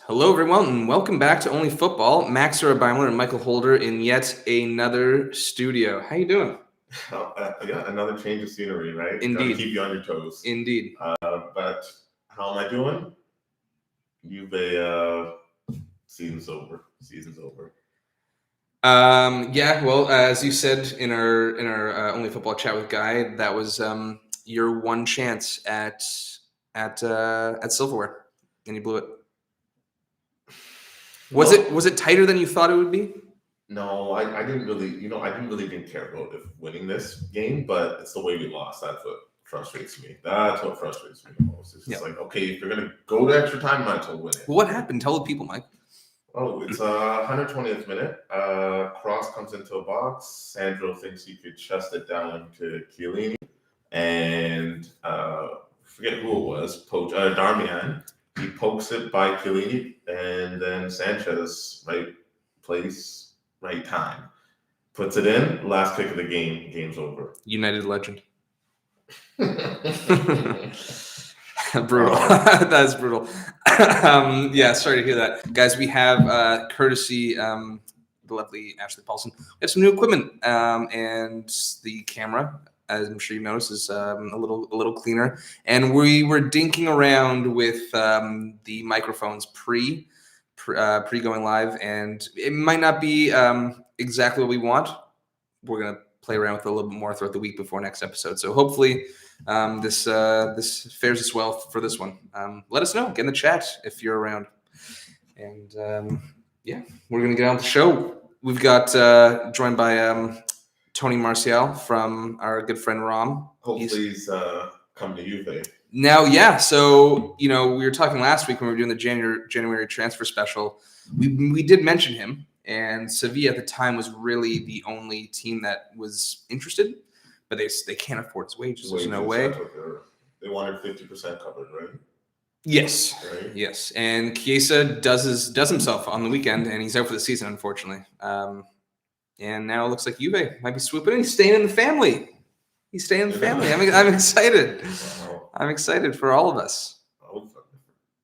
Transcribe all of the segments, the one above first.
Hello, everyone, and welcome back to Only Football. Max Beimler and Michael Holder in yet another studio. How you doing? Yeah, another change of scenery, right? Indeed. Got to keep you on your toes. Indeed. But how am I doing? Juve season's over. Yeah. Well, as you said in our Only Football chat with Guy, that was your one chance at silverware, and you blew it. Was it tighter than you thought it would be? No, I didn't really care about winning this game, but it's the way we lost. That's what frustrates me. The most. It's just like, okay, if you're gonna go to extra time, might as well win it. What happened? Tell the people, Mike. Oh, it's 120th minute. Cross comes into a box. Sandro thinks he could chest it down to Chiellini, and forget who it was. Darmian. He pokes it by Chiellini, and then Sanchez, right place, right time, puts it in. Last kick of the game. Game's over. United legend. Brutal. That's brutal. Yeah, sorry to hear that, guys. We have courtesy the lovely Ashley Paulson. We have some new equipment, and the camera, as I'm sure you noticed, is a little cleaner. And we were dinking around with the microphones pre going live, and it might not be exactly what we want. We're gonna play around with it a little bit more throughout the week before next episode. So hopefully this fares us well for this one. Let us know. Get in the chat if you're around. And we're gonna get on with the show. We've got joined by Tony Marcial from our good friend Rom. Hopefully he's come to Juve. Now, yeah. So we were talking last week when we were doing the January transfer special. We did mention him. And Sevilla at the time was really the only team that was interested, but they can't afford his wages. There's no way. They wanted 50% covered, right? Yes, right? Yes. And Chiesa does himself on the weekend, and he's out for the season, unfortunately. And now it looks like Juve might be swooping in. He's staying in the family. I'm excited. Wow. I'm excited for all of us.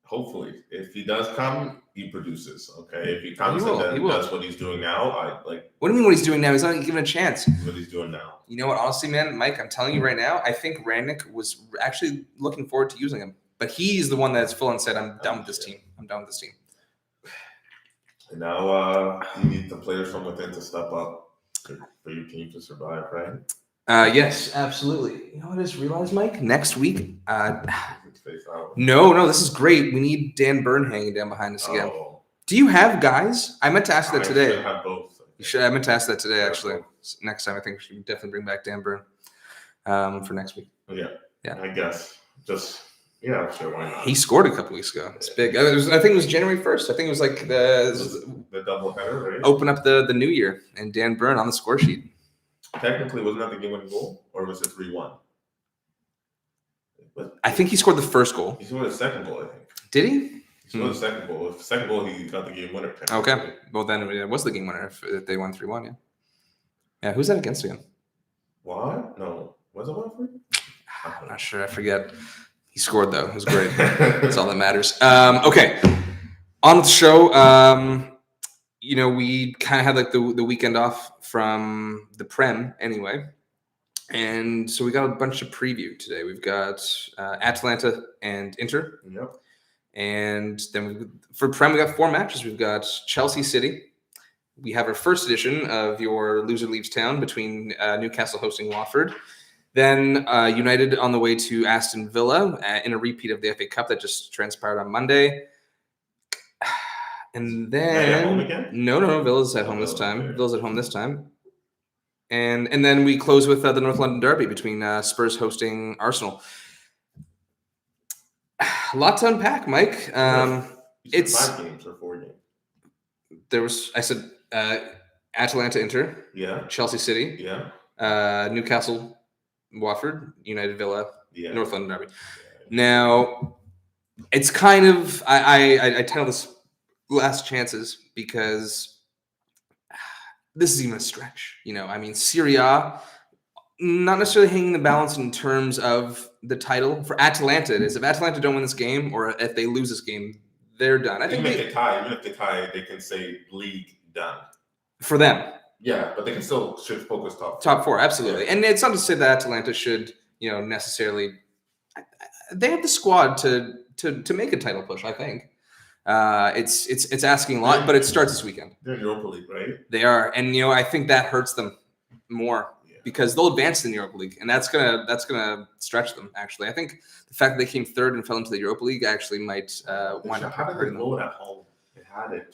Hopefully, if he does come, he produces. Okay, if he comes and then does what he's doing now, What do you mean what he's doing now? He's not given a chance. What he's doing now. You know what? Honestly, man, Mike, I'm telling you right now, I think Rangnick was actually looking forward to using him, but he's the one that's full and said, "I'm done with this team. I'm done with this team." And now you need the players from within to step up for your team to survive, right? Yes, absolutely. You know what I just realized, Mike? Next week, no, this is great. We need Dan Byrne hanging down behind us again. Do you have guys? I meant to ask that today. I should have both. I meant to ask that today, actually. Next time, I think we should definitely bring back Dan Byrne for next week. Yeah. I guess. Sure, why not? He scored a couple weeks ago. It's big. I think it was January 1st. I think it was like the double header, right? Open up the new year, and Dan Byrne on the score sheet. Technically, wasn't that the game-winning goal, or was it 3-1? I think he scored the first goal. He scored the second goal, I think. Did he? He scored the second goal. The second goal, he got the game winner. Okay. Well, then it was the game winner if they won 3-1, yeah. Yeah, who's that against again? What? No. Was it Watford? I'm not sure. I forget. He scored, though. It was great. That's all that matters. Okay. On with the show. We kind of had like the weekend off from the Prem anyway. And so we got a bunch of preview today. We've got Atalanta and Inter. Yep. And then for Prem, we got 4 matches. We've got Chelsea City. We have our first edition of your loser leaves town between Newcastle hosting Watford. Then United on the way to Aston Villa in a repeat of the FA Cup that just transpired on Monday. And then at home again? No, Villa's at home this time. Okay. Villa's at home this time. And then we close with the North London Derby between Spurs hosting Arsenal. A lot to unpack, Mike. It's 5 games or 4 games. There was, I said, Atalanta, Inter. Yeah. Chelsea City. Yeah. Newcastle, Watford, United, Villa, yeah. North London Derby. Yeah. Now, it's kind of I title this Last Chances because this is even a stretch. Serie A, not necessarily hanging the balance in terms of the title. For Atalanta, it is. If Atalanta don't win this game or if they lose this game, they're done. I think even if they tie, they can say league done for them. Yeah, but they can still shift focus top four, absolutely. Yeah. And it's not to say that Atalanta should, necessarily. They have the squad to make a title push. I think it's asking a lot, but it starts this weekend. They're in Europa League, right? They are, and I think that hurts them more because they'll advance in the Europa League, and that's gonna stretch them. Actually, I think the fact that they came third and fell into the Europa League actually might wind up hurting them. Blow it at home. They had it.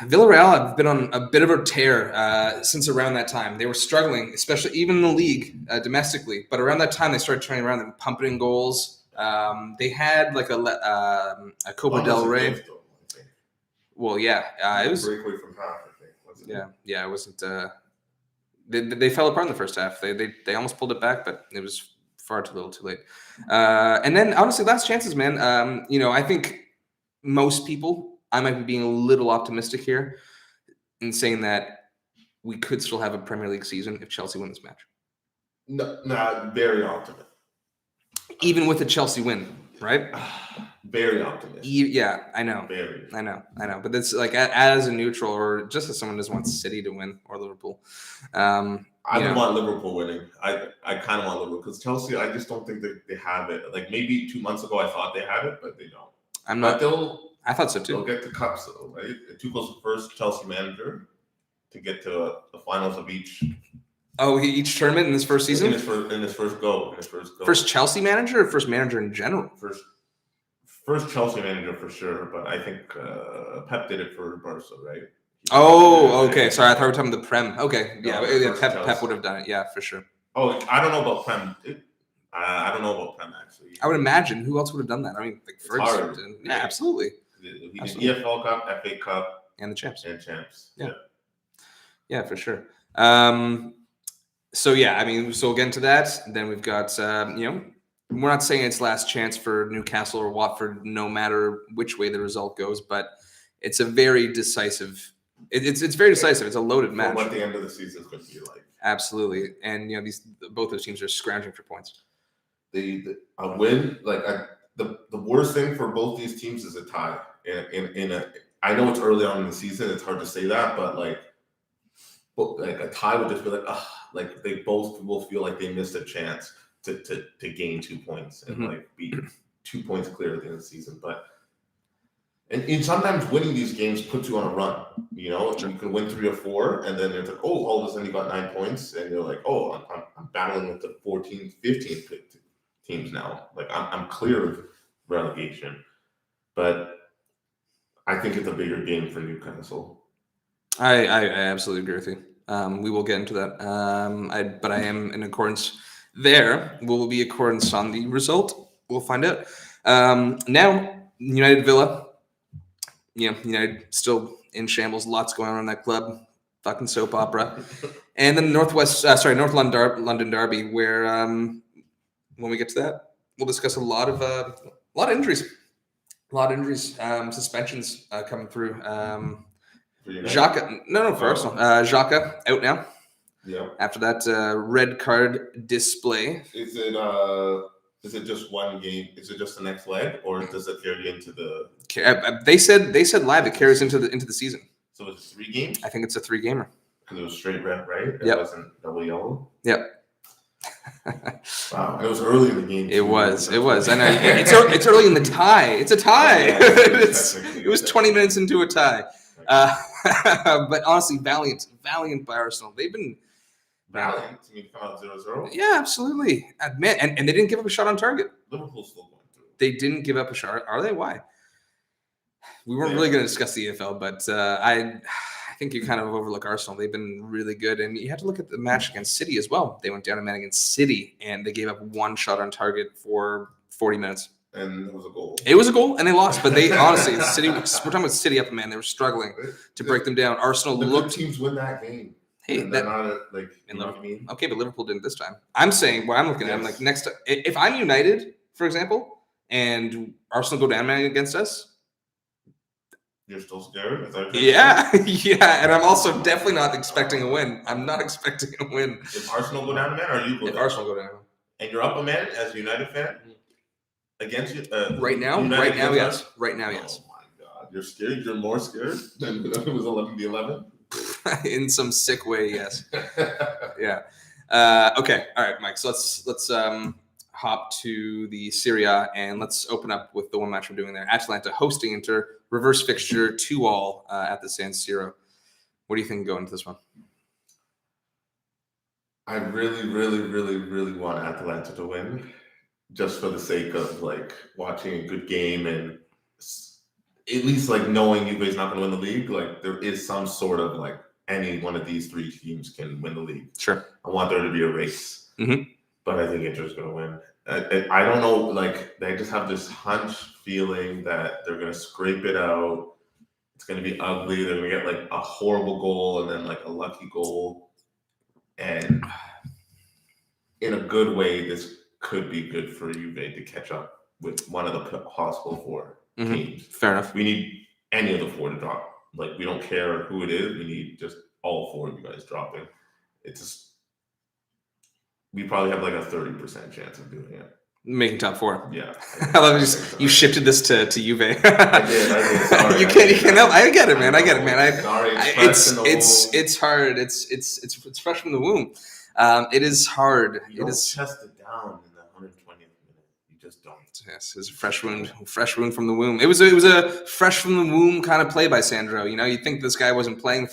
Villarreal have been on a bit of a tear since around that time. They were struggling, especially even in the league domestically. But around that time, they started turning around and pumping in goals. They had like a Copa del Rey. Well, yeah, it was breakaway from half. I think. Wasn't it? Yeah, it wasn't. They fell apart in the first half. They almost pulled it back, but it was far too little, too late. And then honestly, last chances, man. I think most people. I might be being a little optimistic here in saying that we could still have a Premier League season if Chelsea win this match. No, very optimistic. Even with a Chelsea win, right? Very optimistic. Yeah, I know. Very. I know. But that's like as a neutral or just as someone who doesn't want City to win or Liverpool. I don't want Liverpool winning. I kind of want Liverpool because Chelsea, I just don't think they have it. Like maybe 2 months ago I thought they had it, but they don't. I thought so too. They'll get the cups, though, right? Tuchel's the first Chelsea manager to get to the finals of each. Oh, each tournament in his first season. In his first go. First Chelsea manager or first manager in general? First Chelsea manager for sure, but I think Pep did it for Barca, right? Okay. Sorry, I thought we were talking the Prem. Okay, Pep would have done it. Yeah, for sure. Oh, I don't know about Prem. I don't know about Prem actually. I would imagine who else would have done that. I mean, like Ferguson. Yeah, absolutely. He did EFL Cup, FA Cup, and the champs. Yeah, for sure. So we'll get into that. Then we've got we're not saying it's last chance for Newcastle or Watford, no matter which way the result goes, but it's a very decisive. It's very decisive. It's a loaded match. What the end of the season is going to be like. Absolutely, and both those teams are scrounging for points. A win, the worst thing for both these teams is a tie. I know it's early on in the season; it's hard to say that, but a tie would just be they both will feel like they missed a chance to gain 2 points and be 2 points clear at the end of the season. But and sometimes winning these games puts you on a run. You can win 3 or 4, and then it's like, oh, all of a sudden you got 9 points, and you're like, oh, I'm battling with the 14th, 15th teams now. I'm clear of relegation, but I think it's a bigger game for Newcastle. I absolutely agree with you. We will get into that. But I am in accordance there. Will be accordance on the result. We'll find out. Now, United Villa. United still in shambles. Lots going on in that club. Fucking soap opera. And then North London Derby, where when we get to that, we'll discuss a lot of injuries. Suspensions coming through. Xhaka, for Arsenal. Xhaka out now. Yeah. After that red card display. Is it just one game? Is it just the next leg, or does it carry into the? They said live it carries into the season. So it's 3 games. I think it's a 3-gamer. Because it was straight red, right? Yep. It wasn't double yellow. Yep. Wow, it was early in the game. It was. I know. It's early in the tie. It's a tie. Yeah, it was 20 minutes into a tie. But honestly, valiant by Arsenal. They've been valiant. You mean come out 0-0? Yeah, absolutely. Man, and they didn't give up a shot on target. Liverpool's still going through. They didn't give up a shot. Are they? Why? We weren't really going to discuss the EFL, but I think you kind of overlook Arsenal. They've been really good, and you have to look at the match against City as well. They went down a man against City, and they gave up 1 shot on target for 40 minutes. And it was a goal. It was a goal, and they lost. But they honestly, City. We're talking about City up, man. They were struggling to break them down. Arsenal looked. Teams win that game. Hey, you know what I mean? Okay, but Liverpool didn't this time. I'm saying what I'm looking at. I'm like next. If I'm United, for example, and Arsenal go down man against us. You're still scared? Yeah. And I'm also definitely not expecting a win. I'm not expecting a win. If Arsenal go down a man, or you go down? If Arsenal go down, and you're up a man as a United fan against you right now, yes. Right now, yes. Oh my You're scared? You're more scared than it was 11-11? In some sick way, yes. Yeah. Okay. All right, Mike. So let's hop to the Serie A and let's open up with the one match we're doing there. Atalanta hosting Inter, reverse fixture, 2-2 at the San Siro. What do you think going into this one? I really, really, really, really want Atalanta to win, just for the sake of like watching a good game and at least like knowing Juve's not going to win the league. Like there is some sort of like any one of these three teams can win the league. Sure. I want there to be a race, but I think Inter's going to win. I don't know. Like they just have this hunch feeling that they're going to scrape it out. It's going to be ugly. They're going to get like a horrible goal and then like a lucky goal. And in a good way, this could be good for Juve to catch up with one of the possible four teams. Fair enough. We need any of the four to drop. Like, we don't care who it is. We need just all four of you guys dropping. It's just, we probably have like a 30% chance of doing it. Making top four. Yeah. I love you shifted this to Juve. I did. Sorry. You can't. No, I get it, man. Sorry. It's hard. It's fresh from the womb. It is hard. You don't chest it down in the 120th minute. You just don't. Yes, it's a fresh wound from the womb. It was a fresh from the womb kind of play by Sandro. You know, you'd think this guy wasn't playing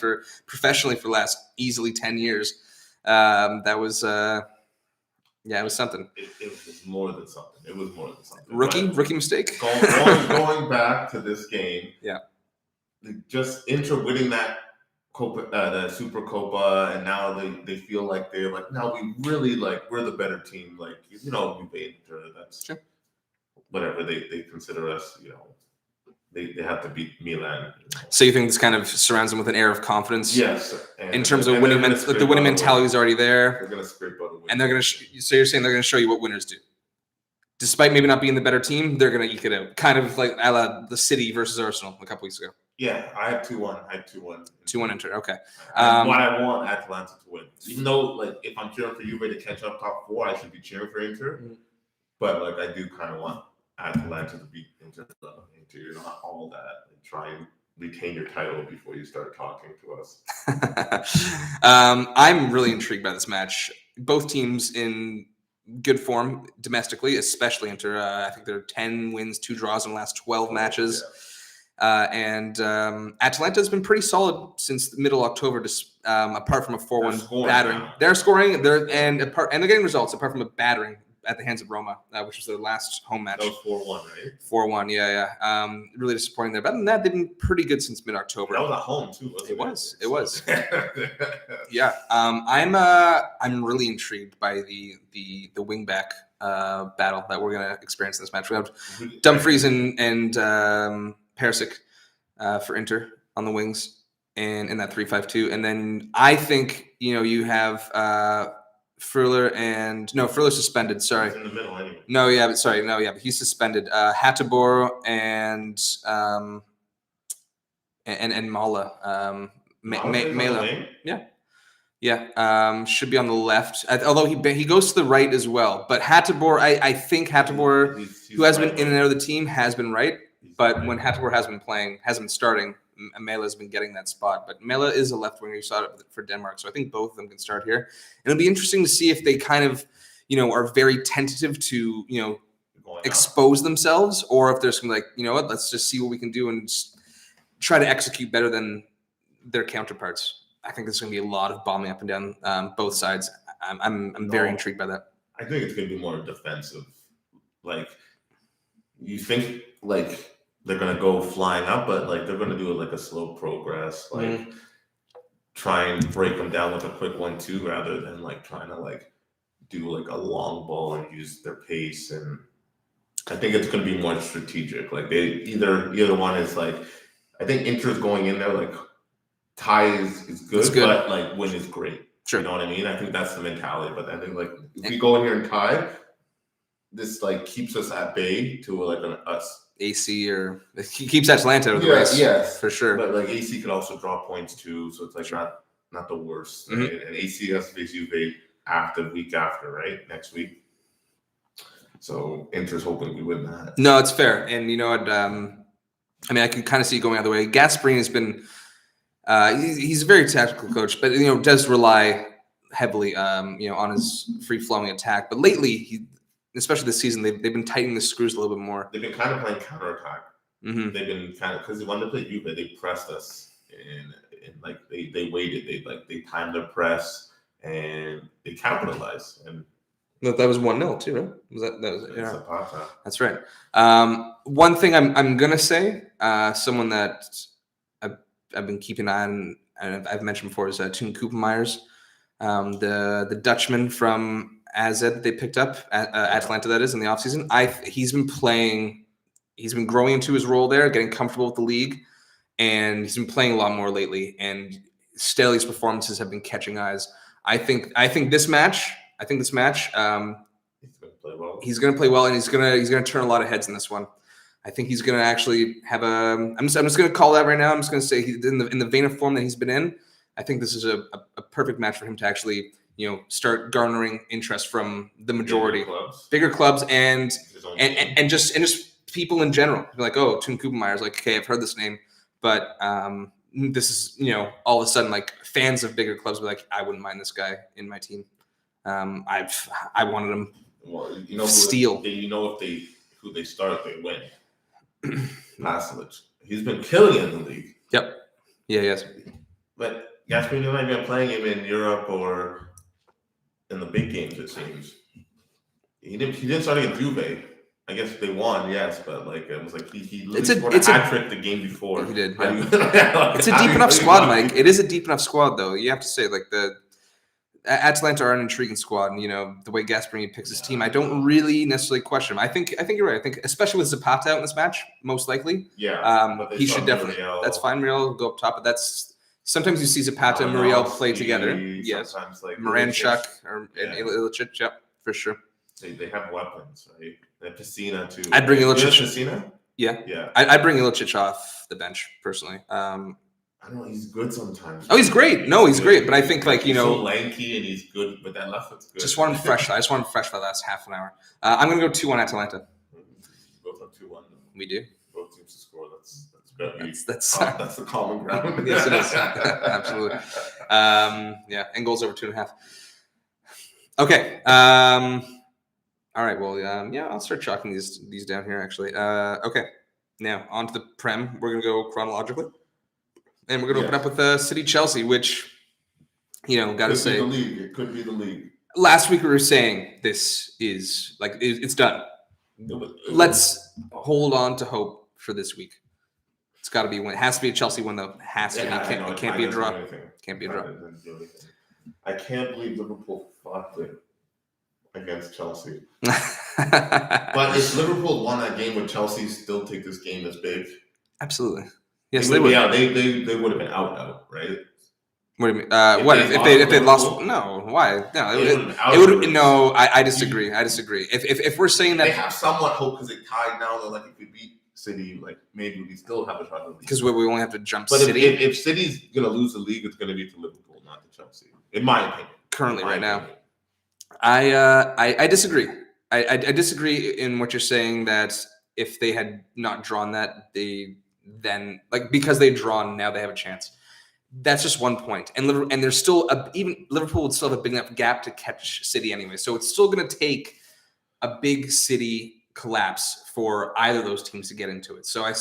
professionally for the last easily 10 years. That was. Yeah, it was something. It was more than something. It was more than something. Rookie mistake. Going back to this game. Yeah. Just Inter winning that Copa, the Super Copa, and now they feel like they're like, now we really like we're the better team. Like, you know, Juve Inter. That's sure. Whatever they consider us. You know, they have to beat Milan. You know. So you think this kind of surrounds them with an air of confidence? Yes. In terms of winning, the winning mentality is already there. They're going to scrape out a win. And they're going to. So you're saying they're going to show you what winners do, despite maybe not being the better team. They're going to eke it out, kind of like a la the City versus Arsenal a couple weeks ago. Yeah, I had 2-1. 2-1 Inter. Okay. I want Atalanta to win, even though like if I'm cheering for Juve to catch up top four, I should be cheering for Inter. But like I do kind of want Atalanta to beat Inter. You're not all that. And try and retain your title before you start talking to us. I'm really intrigued by this match. Both teams in good form domestically, especially Inter. I think there are 10 wins, 2 draws in the last 12 matches. Yeah. And Atalanta has been pretty solid since middle October, apart from a 4-1 battering. Now. They're scoring, and they're getting results apart from a battering at the hands of Roma, which was their last home match. That was 4-1, right? 4-1, yeah. Really disappointing there. But other than that, they've been pretty good since mid-October. That was at home too, wasn't it? It was. Yeah. I'm really intrigued by the wingback battle that we're gonna experience in this match. We have Dumfries and Perisic for Inter on the wings and in that 3-5-2, and then I think you have Freuler's suspended. Sorry. He's in the middle anyway. But he's suspended. Hattabor and Mala. Mela. Yeah. Should be on the left. Although he goes to the right as well. But Hattabor, I think Hattabor, who has been in and out of the team, has been right. But when Hattabor hasn't been starting, Mela's been getting that spot. But Mela is a left winger. You saw it for Denmark. So I think both of them can start here. And it'll be interesting to see if they kind of, are very tentative to, expose themselves, or if there's some like, let's just see what we can do and just try to execute better than their counterparts. I think there's going to be a lot of bombing up and down both sides. I'm very intrigued by that. I think it's going to be more defensive. Like, you think like they're going to go flying up, but like they're going to do it like a slow progress, like try and break them down with a quick 1-2 rather than like trying to like do like a long ball and use their pace. And I think it's going to be more strategic. Like they either one is like, I think Inter's going in there like tie is good, but like win is great. Sure. You know what I mean? I think that's the mentality. But I think like if we go in here and tie, this like keeps us at bay to like an us. AC or he keeps Atalanta out of the race. Yes, for sure. But like AC could also draw points too, so it's like not the worst. Right? And AC has to face Juve week after, right? Next week. So Inter's hoping we win that. No, it's fair. And you know what? I mean, I can kind of see it going either way. Gasperini has been he's a very tactical coach, but does rely heavily on his free-flowing attack. But lately, especially this season, they've been tightening the screws a little bit more. They've been kind of playing counterattack. Mm-hmm. They've been kind of, because when they played Juve, they pressed us and like they waited. They timed their press and they capitalized. And that was 1-0 too, right? That was yeah. Zapata. That's right. One thing I'm gonna say, someone that I've been keeping an eye on, and I've mentioned before, is Toon Koopmeiners, the Dutchman from AZ they picked up at Atalanta, that is, in the offseason. He's been growing into his role there, getting comfortable with the league, and he's been playing a lot more lately. And Staley's performances have been catching eyes. I think this match. He's going to play well. He's going to play well, and he's going to turn a lot of heads in this one. I think he's going to actually have a. I'm just going to call that right now. I'm just going to say he's in the vein of form that he's been in. I think this is a perfect match for him to actually start garnering interest from the majority, bigger clubs, and just people in general. Like, oh, Toon Koopmeiners, like, okay, I've heard this name, but this is all of a sudden, like, fans of bigger clubs be like, I wouldn't mind this guy in my team. I wanted him. Well, steal. If who they start, they win. Pasalic. He's been killing it in the league. Yep. Yeah. Yes. But Gasperini might be playing him in Europe or in the big games. It seems he didn't start against Juve. I guess they won, yes, but it was like he scored a hat trick the game before. He did. Yeah. It's a deep enough squad, Mike. It is a deep enough squad, though. You have to say, the Atalanta are an intriguing squad, and the way Gasperini picks his team, I don't really necessarily question him. I think you're right. I think especially with Zapata out in this match, most likely, he should definitely. Muriel. That's fine. Muriel will go up top, but that's sometimes you see Zapata and Muriel play together. Yes, Moranchuk and Ilicic, yeah, for sure. They have weapons, right? They have Pessina too. I'd bring Ilicic. Pessina? Yeah. I'd bring Ilicic off the bench personally. I don't know. He's good sometimes. Oh, he's great. No, he's great. But I think he's so lanky and he's good, but that left foot's good. Just want him fresh. I just want him fresh for the last half an hour. I'm going to go 2-1 Atalanta. Both have 2-1. We do. Both teams to score. That's good. That's the common ground. Yes, it is. Absolutely. And goals over 2.5. Okay. All right. Well, I'll start chalking these down here. Actually. Okay. Now on to the Prem. We're going to go chronologically. And we're going to open up with City Chelsea, which, got to say. It could be the league. Last week we were saying this is, it's done. Let's hold on to hope for this week. It's got to be a win. It has to be a Chelsea win, though. It has to be. It can't be a draw. Can't be a draw. I can't believe Liverpool fought it against Chelsea. But if Liverpool won that game, would Chelsea still take this game as big? Absolutely. Yes, they would. They would have been out, right? What do you mean? If they lost? No, why? No, it would. No, I disagree. If we're saying that they have somewhat hope because they tied now, they're if we beat City, maybe we still have a shot at the league. Because we only have to jump but City. If City's gonna lose the league, it's gonna be to Liverpool, not to Chelsea, in my opinion. Currently, right now, I disagree. I disagree in what you're saying that if they had not drawn that, because they've drawn, now they have a chance. That's just one point. And there's still even Liverpool would still have a big enough gap to catch City anyway. So it's still going to take a big City collapse for either of those teams to get into it. So I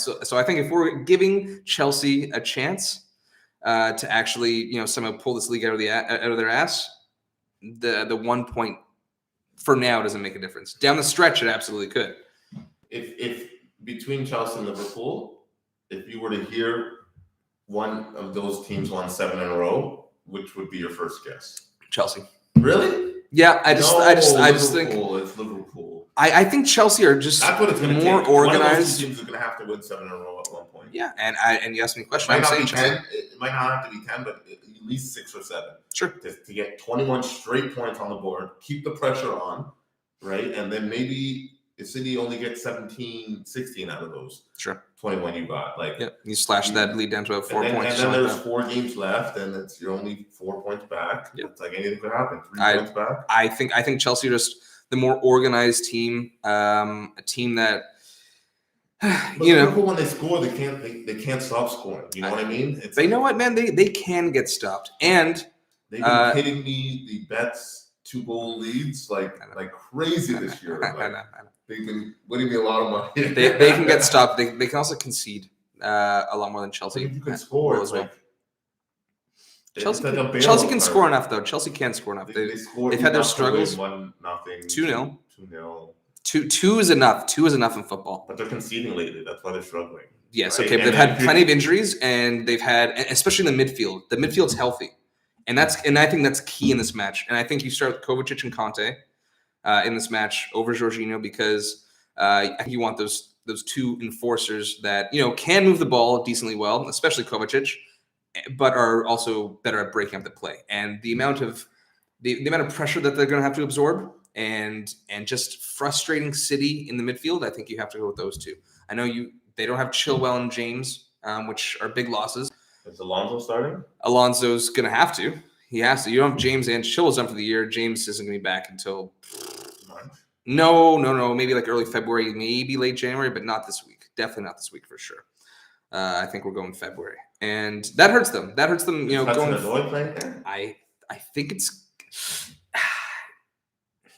think if we're giving Chelsea a chance to actually somehow pull this league out of their ass, the 1 point for now doesn't make a difference. Down the stretch, it absolutely could. If between Chelsea and Liverpool, if you were to hear one of those teams won 7 in a row, which would be your first guess? Chelsea. Really? Yeah, I just think it's Liverpool. I think Chelsea are just more organized. One of those teams is going to have to win 7 in a row at one point. Yeah, and you asked me a question. It might not have to be 10, but at least 6 or 7. Sure. To get 21 straight points on the board, keep the pressure on, right? And then maybe if City only gets 17, 16 out of those 21 you got. You slash that lead down to about 4 points. And then there's 4 games left, and you're only 4 points back. Yep. It's anything could happen. 3 points back. I think Chelsea are just the more organized team, a team that But you know, Liverpool, when they score, they can't stop scoring. You know what I mean? But you know what, man? They can get stopped, and they've been hitting me the bets 2-goal leads like crazy this year. I know. They've been winning me a lot of money. They can get stopped. They can also concede a lot more than Chelsea. If you can score, it's like Chelsea can score enough though. Chelsea can score enough. They've had their struggles. 1-0, 2-0. 2-0. Two is enough. 2 is enough in football. But they're conceding lately. That's why they're struggling. Yes, right? okay. But they've had plenty of injuries, and they've had, especially in the midfield. The midfield's healthy, and I think that's key in this match. And I think you start with Kovacic and Conte in this match over Jorginho because I think you want those two enforcers that can move the ball decently well, especially Kovacic, but are also better at breaking up the play. And the amount of pressure that they're going to have to absorb and just frustrating City in the midfield, I think you have to go with those two. I know they don't have Chilwell and James, which are big losses. Is Alonso starting? Alonso's going to have to. He has to. You don't have James and Chilwell's done for the year. James isn't going to be back until March. No. Maybe like early February, maybe late January, but not this week. Definitely not this week for sure. I think we're going February, and that hurts them. That hurts them. Going. Playing there? I think it's.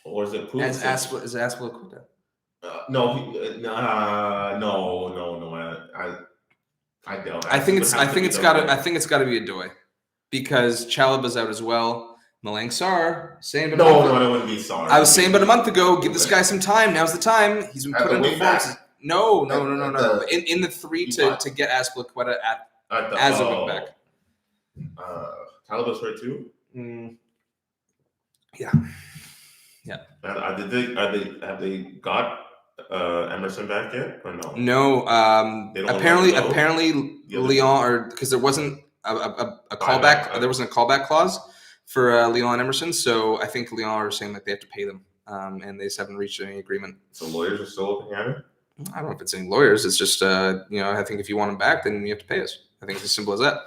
Or is it Pulisic? Is Aspilicueta? No. I don't. I think it's got to be a Doy, because Chalobah's out as well. Malang Sarr saying. No, it wouldn't be Sarr. I was saying about a month ago, give this guy some time. Now's the time. He's been put in performances. No. In the 3 to get Aspilicueta as a wing back. Chalobah's hurt too. Yeah. Have they got Emerson back yet or no? No. Apparently Lyon, or because there wasn't a callback. There wasn't a callback clause for Lyon and Emerson, so I think Lyon are saying that they have to pay them, and they just haven't reached any agreement. So lawyers are still looking at it. I don't know if it's any lawyers. It's just I think if you want them back, then you have to pay us. I think it's as simple as that.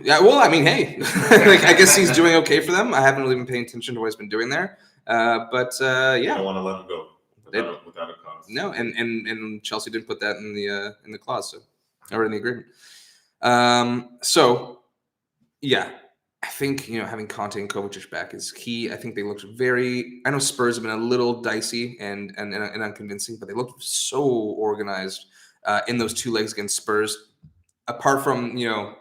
Yeah. Well, I mean, hey, I guess he's doing okay for them. I haven't really been paying attention to what he's been doing there, but yeah. I don't want to let him go without a cause. No, and Chelsea didn't put that in the clause, or in the agreement. So yeah, I think having Conte and Kovacic back is key. I think they looked I know Spurs have been a little dicey and unconvincing, but they looked so organized in those 2 legs against Spurs. Apart from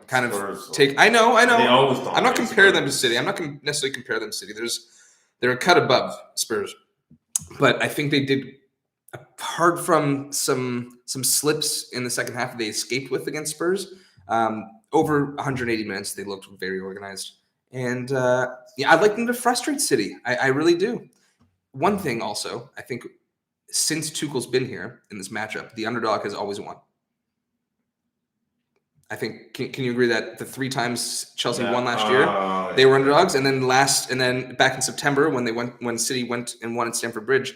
kind of Spurs, take, I know. They always I'm not comparing them to City. I'm not going to necessarily compare them to City. They're a cut above Spurs, but I think they did. Apart from some slips in the second half, they escaped with against Spurs. Over 180 minutes, they looked very organized, and I'd like them to frustrate City. I really do. One thing also, I think, since Tuchel's been here in this matchup, the underdog has always won. I think can you agree that the 3 times Chelsea won last year, they were underdogs, and then back in September when City went and won at Stamford Bridge,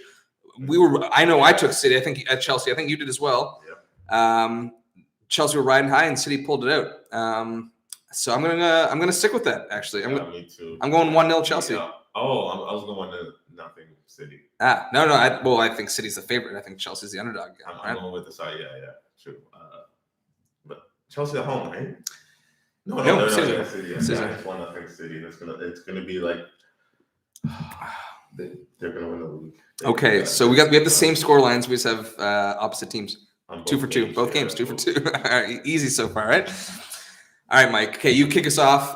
I took City. I think at Chelsea, I think you did as well. Yep. Chelsea were riding high and City pulled it out. So I'm gonna stick with that. Actually, me too. I'm going 1-0 Chelsea. Yeah. Oh, I was going 1-0 City. No. I think City's the favorite. I think Chelsea's the underdog. I'm going with the side. Yeah, true. But Chelsea at home, right? No, City. It's 1-0 City. It's gonna be like they're gonna win the league. Okay, so we have the same score lines. We just have opposite teams. 2 for 2. Both games, 2 for 2. All right, easy so far, right? All right, Mike. Okay, you kick us off.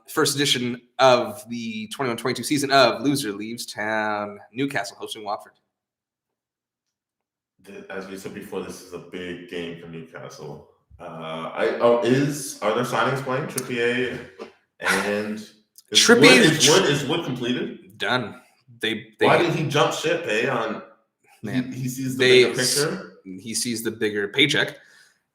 First edition of the 21-22 season of Loser Leaves Town. Newcastle hosting Watford. As we said before, this is a big game for Newcastle. Are there signings playing? Trippier and is Wood completed? Done. Why did he jump ship? He sees the bigger picture. He sees the bigger paycheck.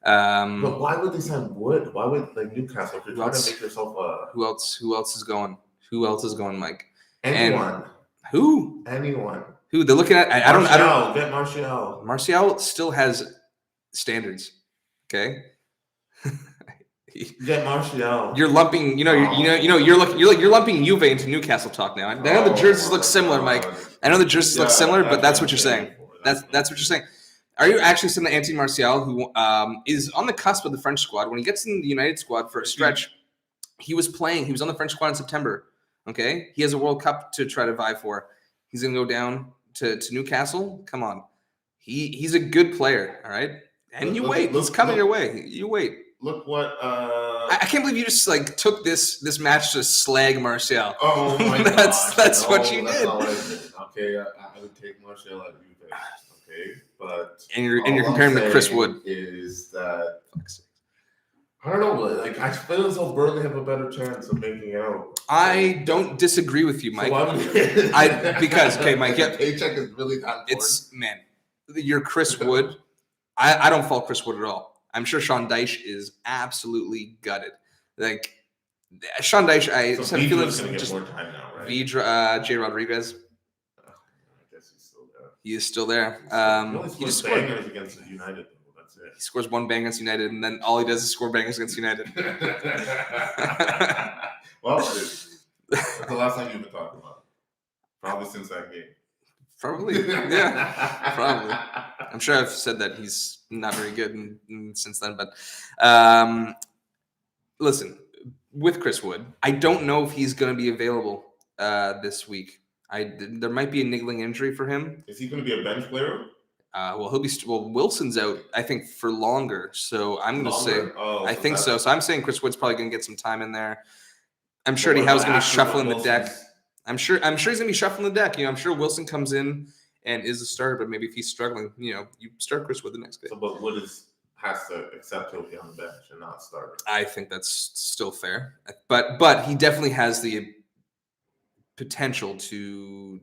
But why would they sign Wood? Why would Newcastle? If you're trying to make yourself a who else is going? Who else is going, Mike? Anyone? Who? Anyone? Who they're looking at? I don't. Get Martial. Martial still has standards. Okay. Get Martial. You're lumping. You're lumping Juve into Newcastle talk now. I know the jerseys look similar, Mike. I know the jerseys look similar, but that's what you're saying. That's what you're saying. Are you actually saying that Anthony Martial, who is on the cusp of the French squad, when he gets in the United squad for a stretch, he was playing. He was on the French squad in September. Okay, he has a World Cup to try to vie for. He's going to go down to Newcastle. Come on, he's a good player. All right, and he's coming your way. You wait. Look what I can't believe you just like took this match to slag Martial. Oh my god, that's what you did. Not what I did. Okay, I would take Martial out of you guys. Okay, but and you're comparing him to Chris Wood. Is that I don't know? Like I feel as though Burnley have a better chance of making it out. I don't disagree with you, Mike. So because Mike, yeah, paycheck is really that important. You're Chris Wood. I don't fault Chris Wood at all. I'm sure Sean Dyche is absolutely gutted. Like Sean Dyche, I so feel like going to get more time now, right? Vidra, Jay Rodriguez. I guess he's still there. He is still there. He just scored bangers against United. That's it. He scores one bang against United, and then all he does is score bangers against United. Well, that's the last time you've been talking about. Probably since that game. Probably, yeah, probably. I'm sure I've said that he's not very good since then, but listen, with Chris Wood, I don't know if he's going to be available this week. There might be a niggling injury for him. Is he going to be a bench player? Wilson's out, I think, for longer. So I'm going to say, I think so. So I'm saying Chris Wood's probably going to get some time in there. I'm sure Eddie Howe's going to be shuffling the deck. I'm sure he's going to be shuffling the deck. I'm sure Wilson comes in and is a starter, but maybe if he's struggling, you start Chris Wood the next game. So, but Wood has to accept he'll be on the bench and not start. I think that's still fair, but he definitely has the potential to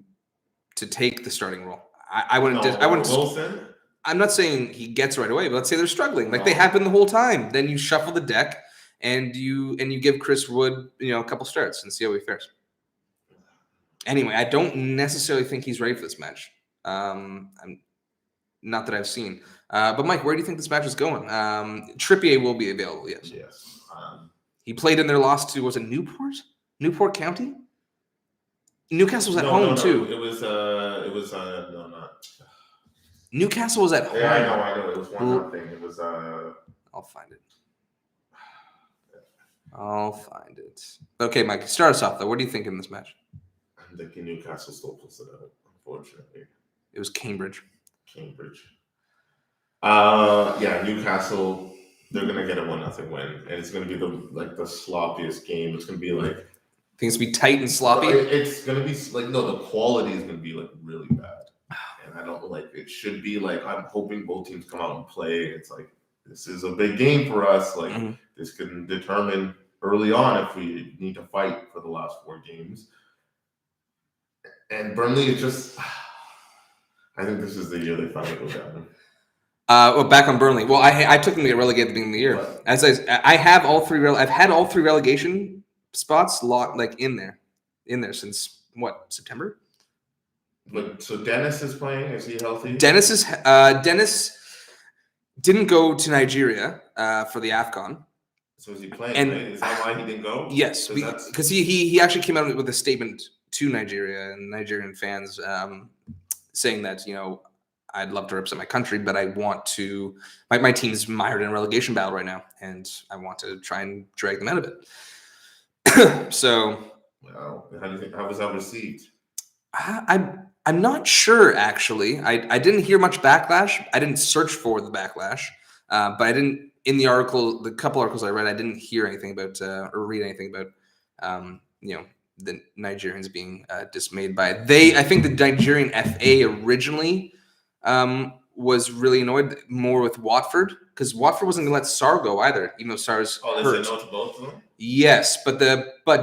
take the starting role. I wouldn't. Wilson. I'm not saying he gets right away, but let's say they're struggling, like they have been the whole time. Then you shuffle the deck and you give Chris Wood, a couple starts and see how he fares. Anyway, I don't necessarily think he's ready for this match. I'm not that I've seen. But Mike, where do you think this match is going? Trippier will be available. Yes. Yes. He played in their loss to Newport? Newport County? Newcastle was at home too. It was no, not. Newcastle was at home. Yeah, I know. It was 1-0. It was I'll find it. Okay, Mike, start us off though. What do you think in this match? I'm thinking Newcastle still pulls it out, unfortunately. It was Cambridge. Yeah, Newcastle, they're gonna get a 1-0 win. And it's gonna be the sloppiest game. It's gonna be like things be tight and sloppy. It's gonna be the quality is gonna be really bad. And I don't it should be I'm hoping both teams come out and play. It's this is a big game for us. This can determine early on if we need to fight for the last 4 games. And Burnley is just, I think this is the year they finally go down. Back on Burnley. Well, I took them to get relegated at the beginning of the year. What? As I have all 3. I've had all 3 relegation spots locked in there since September. But so Dennis is playing. Is he healthy? Dennis didn't go to Nigeria for the AFCON. So is he playing? And, right? Is that why he didn't go? Yes, because he actually came out with a statement to Nigeria and Nigerian fans, saying that I'd love to represent my country, but I want to. My team's mired in a relegation battle right now, and I want to try and drag them out of it. So, wow, how was that received? I'm not sure actually. I didn't hear much backlash. I didn't search for the backlash, but I didn't in the couple articles I read. I didn't hear anything about or read anything about the Nigerians being dismayed by it. I think the Nigerian FA originally was really annoyed more with Watford because Watford wasn't going to let Sarr go either, even though Sarr's hurt. They said no to both of them? Yes, but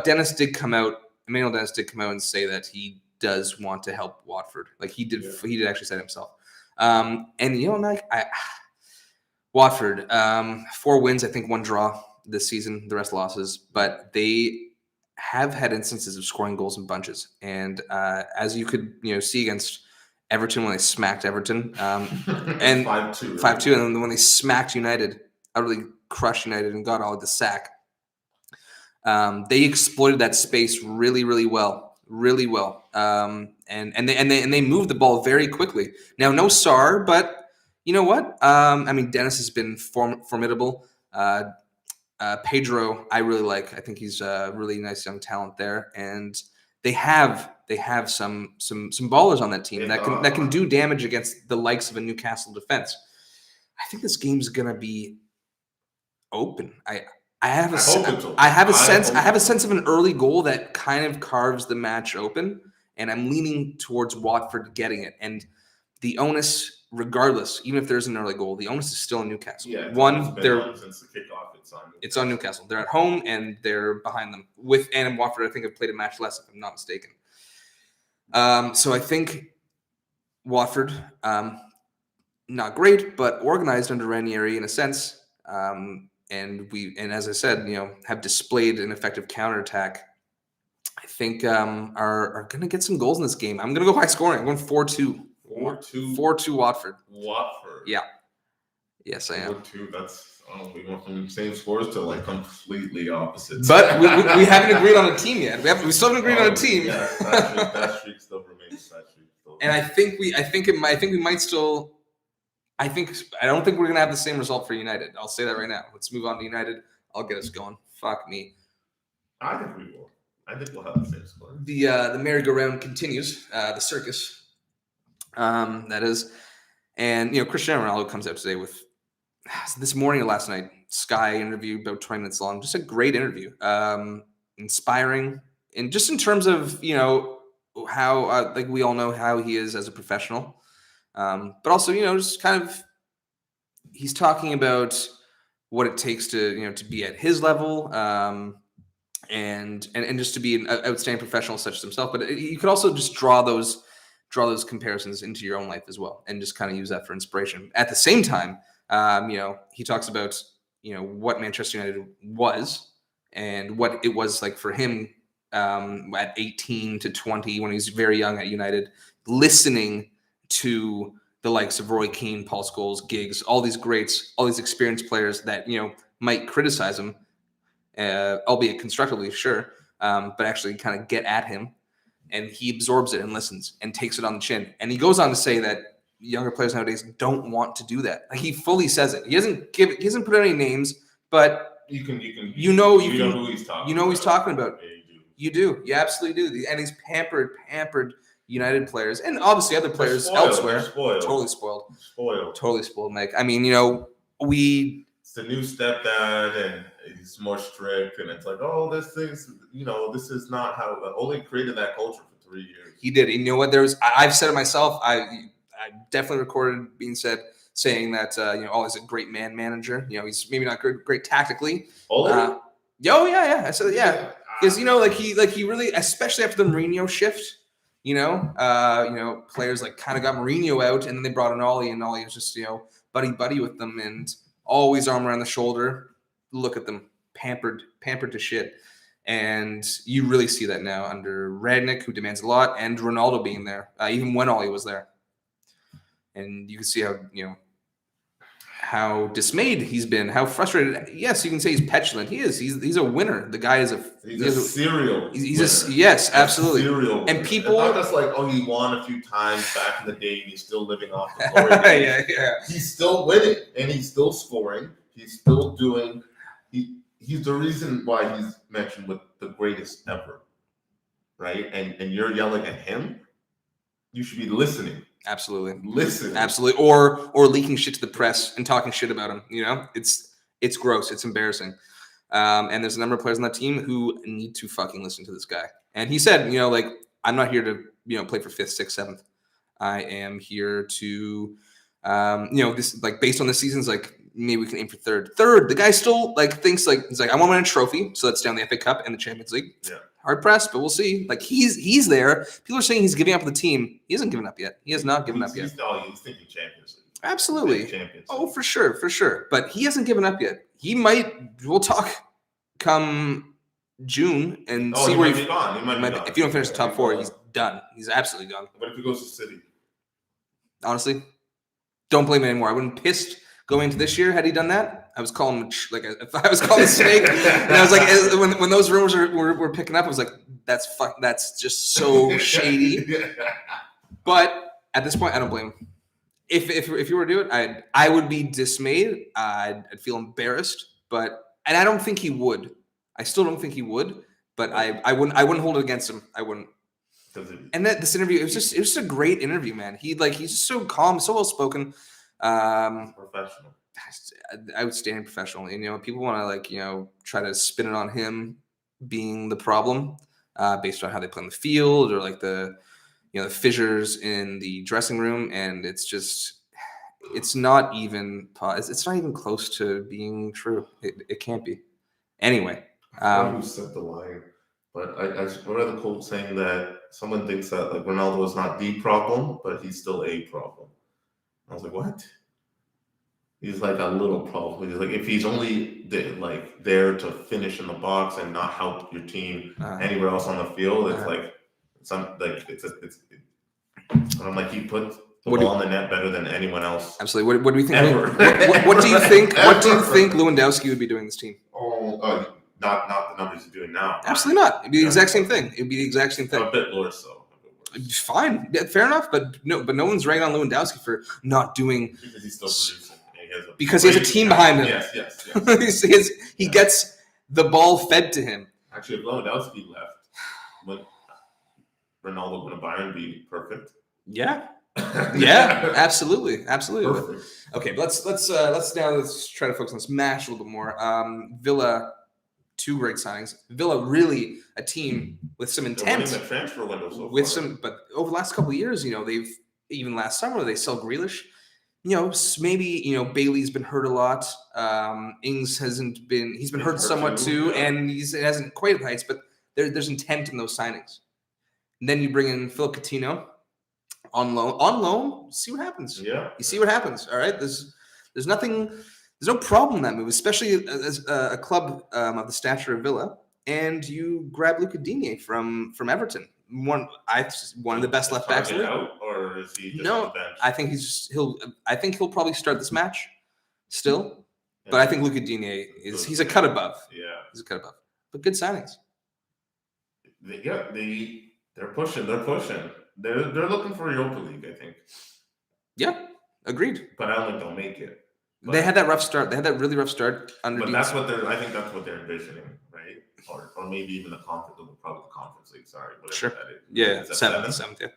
Dennis did come out. Emmanuel Dennis did come out and say that he does want to help Watford. He did. Yeah. He did actually say it himself. Watford, 4 wins, I think 1 draw this season. The rest losses, but they have had instances of scoring goals in bunches, and as you could see against Everton when they smacked Everton, and 5-2, and then when they smacked United, utterly crushed United and got all the sack. They exploited that space really, really well. really well. And they move the ball very quickly. Now, no Sarr, but you know what? I mean, Dennis has been formidable. Pedro, I really like. I think he's a really nice young talent there, and they have some ballers on that team that can do damage against the likes of a Newcastle defense. I think this game's gonna be open. I have a sense of an early goal that kind of carves the match open, and I'm leaning towards Watford getting it. And the onus, regardless, even if there's an early goal, the onus is still in Newcastle. Yeah, since the kickoff, it's on Newcastle. They're at home and they're behind them. And Watford, I think, have played a match less, if I'm not mistaken. So I think Watford, not great, but organized under Ranieri in a sense. And as I said, have displayed an effective counterattack. I think are going to get some goals in this game. I'm going to go high scoring. I'm going 4-2. 4-2 Watford. Watford. Yeah. Yes, I am. 4-2. That's we went from the same scores to like completely opposites. But we haven't agreed on a team yet. We still haven't agreed on a team. Yeah, that streak still remains. And I don't think we're gonna have the same result for United. I'll say that right now. Let's move on to United. I'll get us going. Fuck me. I think we will. I think we'll have the same score. The merry-go-round continues. The circus. That is, and Cristiano Ronaldo comes out today with this morning or last night. Sky interview about 20 minutes long. Just a great interview. Inspiring, and just in terms of how like we all know how he is as a professional. But also, just kind of, he's talking about what it takes to be at his level, and just to be an outstanding professional such as himself. But you could also just draw those comparisons into your own life as well, and just kind of use that for inspiration. At the same time, he talks about what Manchester United was and what it was like for him at 18 to 20 when he was very young at United, listening to the likes of Roy Keane, Paul Scholes, Giggs, all these greats, all these experienced players that might criticize him, albeit constructively, sure, but actually kind of get at him, and he absorbs it and listens and takes it on the chin. And he goes on to say that younger players nowadays don't want to do that. Like, he fully says it. He hasn't put any names, but you know who he's talking. You know who he's talking about. Yeah, you do. You absolutely do. And he's pampered United players, and obviously other players elsewhere. Totally spoiled, Mike. I mean, it's the new stepdad, and he's more strict, and it's like, oh, this is not how. Only created that culture for 3 years. He did. And you know what? I've said it myself. I definitely recorded saying that he's a great manager. He's maybe not great tactically. Yeah. I said yeah. Because he really, especially after the Mourinho shift, players like kind of got Mourinho out, and then they brought in Ollie, and Ollie was just buddy with them, and always arm around the shoulder. Look at them, pampered to shit. And you really see that now under Rangnick, who demands a lot, and Ronaldo being there, even when Ollie was there. And you can see how dismayed he's been, how frustrated. Yes, you can say he's petulant. He is. He's a winner. The guy is a serial. Yes, absolutely. Serial and people, it's not just like, he won a few times back in the day, and he's still living off the glory days. Yeah. He's still winning, and he's still scoring. He's still doing. He's the reason why he's mentioned with the greatest ever, right? And you're yelling at him. You should be listening. Absolutely. Listen. Absolutely. Or leaking shit to the press and talking shit about him. It's gross. It's embarrassing. And there's a number of players on that team who need to fucking listen to this guy. And he said, I'm not here to, play for 5th, 6th, 7th. I am here to, this, like, based on the seasons, like, maybe we can aim for 3rd. 3rd, the guy still thinks he's like, I want to win a trophy. So that's down the FA Cup and the Champions League. Yeah. Hard pressed, but we'll see. Like, he's there. People are saying he's giving up the team. He hasn't given up yet. He has not given up yet. He's thinking Champions League. Absolutely. Champions League. Oh, for sure. But he hasn't given up yet. We'll talk come June and see where he's gone. If you don't finish the top 4, he's done. He's absolutely done. What if he goes to City? Honestly, don't blame him anymore. I would have pissed Going into this year, had he done that, I was calling him if I was calling a snake. And I was like, when those rumors were picking up, I was like, that's just so shady. But at this point, I don't blame him. If you were to do it, I would be dismayed. I'd feel embarrassed, and I don't think he would. I still don't think he would, but I wouldn't hold it against him. I wouldn't. And this interview, it was just a great interview, man. He's just so calm, so well spoken. Professional. Outstanding professional. And, people want to try to spin it on him being the problem, based on how they play on the field or the fissures in the dressing room, and it's not even close to being true. It can't be. Anyway, I don't know who said the line, but I read the quote saying that someone thinks that Ronaldo is not the problem, but he's still a problem. I was like, what? He's like a little problem. He's like, if he's only there to finish in the box and not help your team anywhere else on the field, it's I'm like, he put the ball in the net better than anyone else. Absolutely. What do you think? Ever. What do you think? What do you think Lewandowski would be doing this team? Not the numbers he's doing now. Absolutely not. It'd be the exact same thing. It'd be the exact same thing. A bit worse, though. Fine, yeah, fair enough. But no one's ragging on Lewandowski for not doing because he's still producing. Because he has a team behind him. Yes. He gets the ball fed to him. Actually, if Lewandowski left, would Ronaldo go to Bayern be perfect? Yeah. Yeah, absolutely. Perfect. Okay, but let's try to focus on this match a little bit more. Villa, 2 great signings. Villa really a team with some intent. They're winning the transfer window so far. But over the last couple of years, they've even last summer they sell Grealish. Maybe Bailey's been hurt a lot. Ings hasn't been. He's been hurt somewhat too, and he hasn't quite at the heights. But there's intent in those signings. And then you bring in Phillipe Coutinho on loan. See what happens. Yeah, you see what happens. All right. There's nothing. There's no problem in that move, especially as a club of the stature of Villa. And you grab Lucas Digne from Everton. One of the best left backs in the league. Or is he just on the bench? I think he'll probably start this match still. Yeah. But I think Lucas Digne he's a cut above. Yeah. He's a cut above. But good signings. They're pushing. They're looking for Europa League, I think. Yeah, agreed. But I don't think they'll make it. But they had that rough start. They had that really rough start under. But that's what I think that's what they're envisioning, right? Or maybe even the conference league. Sorry, whatever sure. That is. Yeah, is seventh. Yeah.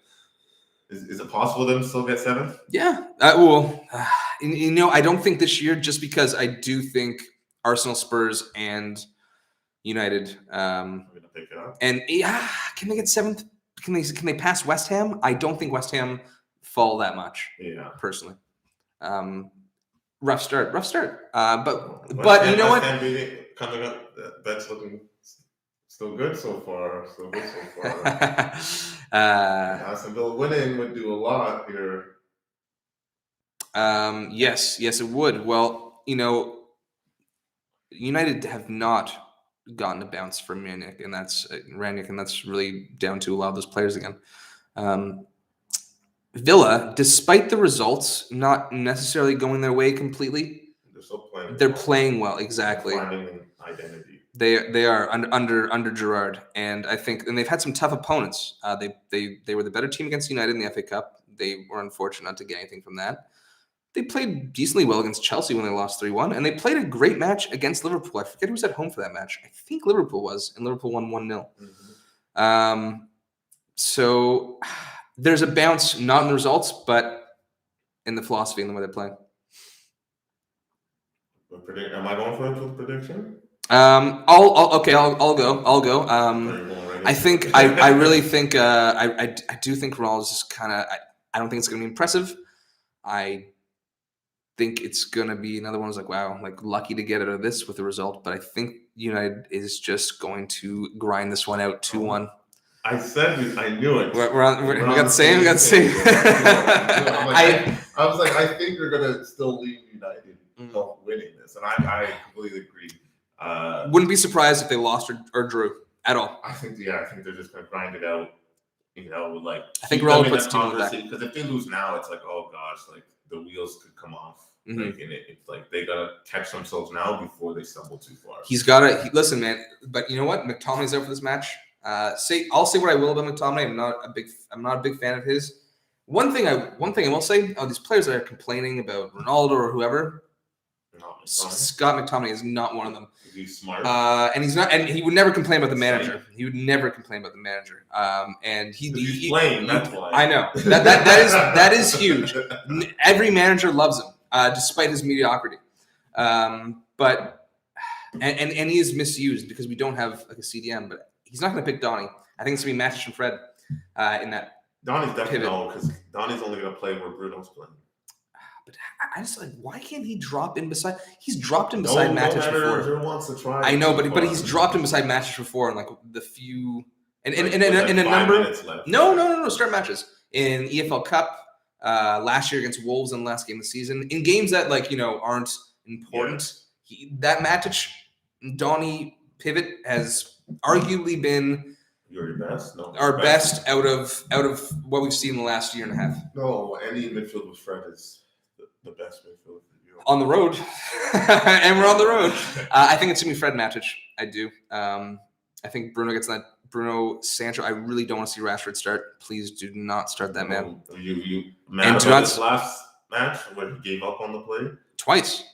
Is it possible them to still get 7th? Yeah. I don't think this year, just because I do think Arsenal, Spurs, and United. I'm gonna pick it up. And can they get 7th? Can they pass West Ham? I don't think West Ham fall that much. Yeah. Personally. Rough start. But Ham, you know what? Coming up, that's looking still good so far. Aston Villa winning would do a lot here. Yes, it would. Well, United have not gotten a bounce from Rangnick, and that's really down to a lot of those players again. Villa, despite the results not necessarily going their way completely, they're playing well. Exactly. Finding an identity. They are under Gerrard, and I think they've had some tough opponents. They were the better team against United in the FA Cup. They were unfortunate not to get anything from that. They played decently well against Chelsea when they lost 3-1, and they played a great match against Liverpool. I forget who was at home for that match. I think Liverpool was, and Liverpool won 1-0. Mm-hmm. So there's a bounce, not in the results, but in the philosophy and the way they're playing. Am I going for a prediction? I'll go. I think I really think I do think Ronaldo's just kind of. I don't think it's going to be impressive. I think it's going to be another one who's like, wow, like lucky to get out of this with the result. But I think United is just going to grind this one out 2-1. I said I knew it. We got the same. We got the same. I was like, I think you're going to still leave United winning this, and I completely agree. Wouldn't be surprised if they lost or drew at all. I think they're just going to grind it out. I think Ronaldo puts the team back. Because if they lose now, it's like, oh gosh, like the wheels could come off. Mm-hmm. Like, and it's like they gotta catch themselves now before they stumble too far. He's gotta listen, man. But you know what? McTominay's out for this match. I'll say what I will about McTominay. I'm not a big fan of his. One thing I will say, these players that are complaining about Ronaldo or whoever, Scott McTominay is not one of them. He's smart, and he's not, and he would never complain about the manager. He would never complain about the manager. And he's playing. That's why. I know that is huge. Every manager loves him, despite his mediocrity. But he is misused because we don't have like a CDM. But he's not going to pick Donny. I think it's going to be Matic and Fred in that. Donny's definitely no, because Donny's only going to play where Bruno's playing. But I just like, why can't he drop in beside? He's dropped him beside Matic before. Wants to try. I know, but he's dropped him beside Matic before, and like the few in a number. No, start matches in EFL Cup last year against Wolves in the last game of the season. In games that aren't important, that Matic Donny pivot has arguably been your best. No, our best out of what we've seen in the last year and a half. No, any midfield with Fred is the best midfield on the road, and we're on the road. I think it's gonna be Fred Matic. I do. I think Bruno gets that. Bruno Sancho. I really don't want to see Rashford start. Please do not start that man. You mad about this last match where he gave up on the play? Twice.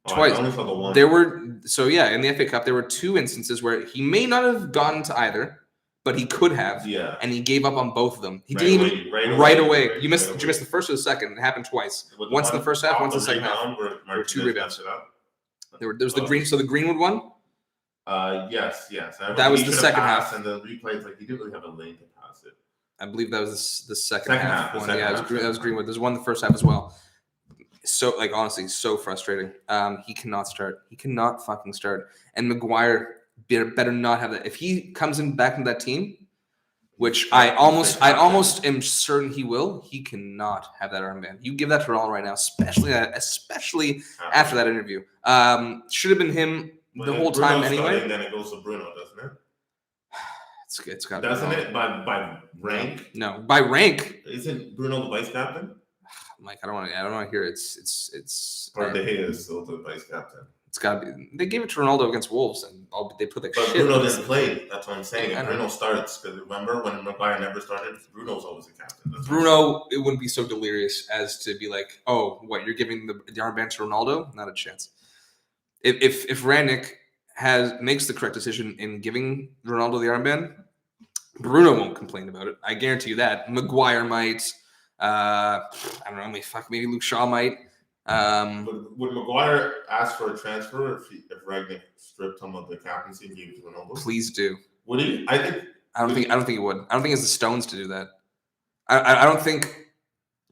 I only saw the one. There were in the FA Cup there were two instances where he may not have gotten to either, but he could have. Yeah. And he gave up on both of them. He didn't even right away. You missed the first or the second. It happened twice. Once in the first half, once in the second half. There were two rebounds. There was the green. So the Greenwood one. Yes. That was the second half. And the replays, like he didn't really have a lane to pass it. I believe that was the second half one. That was Greenwood. There's one in the first half as well. So, honestly, so frustrating. He cannot start. He cannot fucking start. And Maguire better not have that. If he comes back into that team, which I almost am certain he will, he cannot have that armband. You give that to Ronaldo right now, especially after that interview. Should have been him the whole time anyway. Then it goes to Bruno, doesn't it? It's got. Doesn't it by rank? No, by rank. Isn't Bruno the vice captain? Mike, I don't want to hear it. It's. Or De Gea is still the vice captain. It's got to be. They gave it to Ronaldo against Wolves, and they put like but shit. Bruno didn't play. That's what I'm saying. And Bruno starts because remember when Maguire never started, Bruno's always the captain. Bruno, it wouldn't be so delirious as to be like, oh, what you're giving the armband to Ronaldo? Not a chance. If Rangnick makes the correct decision in giving Ronaldo the armband, Bruno won't complain about it. I guarantee you that. Maguire might. I don't know. Maybe Luke Shaw might. Would Maguire ask for a transfer if Rangnick stripped him of the captaincy and gave it to Ronaldo? Please do. Would he? I don't think he would. I don't think he has the stones to do that. I don't think,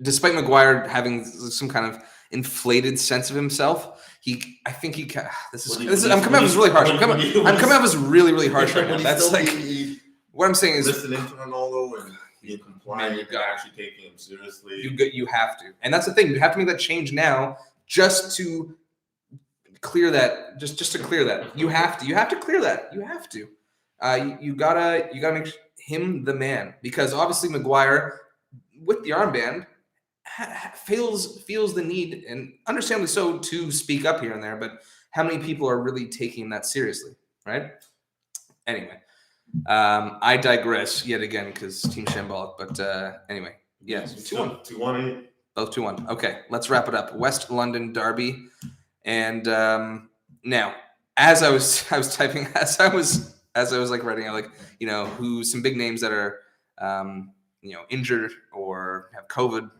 despite Maguire having some kind of inflated sense of himself, I think he can. I'm coming off as really harsh. I'm coming off as really, really harsh right now. That's like what I'm saying is listening to Ronaldo and being compliant and actually taking him seriously. You have to, and that's the thing. You have to make that change now, just to clear that. Just to clear that, you have to. You have to clear that. You have to. You gotta make him the man, because obviously Maguire with the armband feels the need, and understandably so, to speak up here and there. But how many people are really taking that seriously, right? Anyway, I digress yet again because team shambolic. But anyway, yes, 2-1. 2-1. Both 2-1. Okay, let's wrap it up. West London derby, and now as I was typing, as I was like writing, who some big names that are injured or have COVID.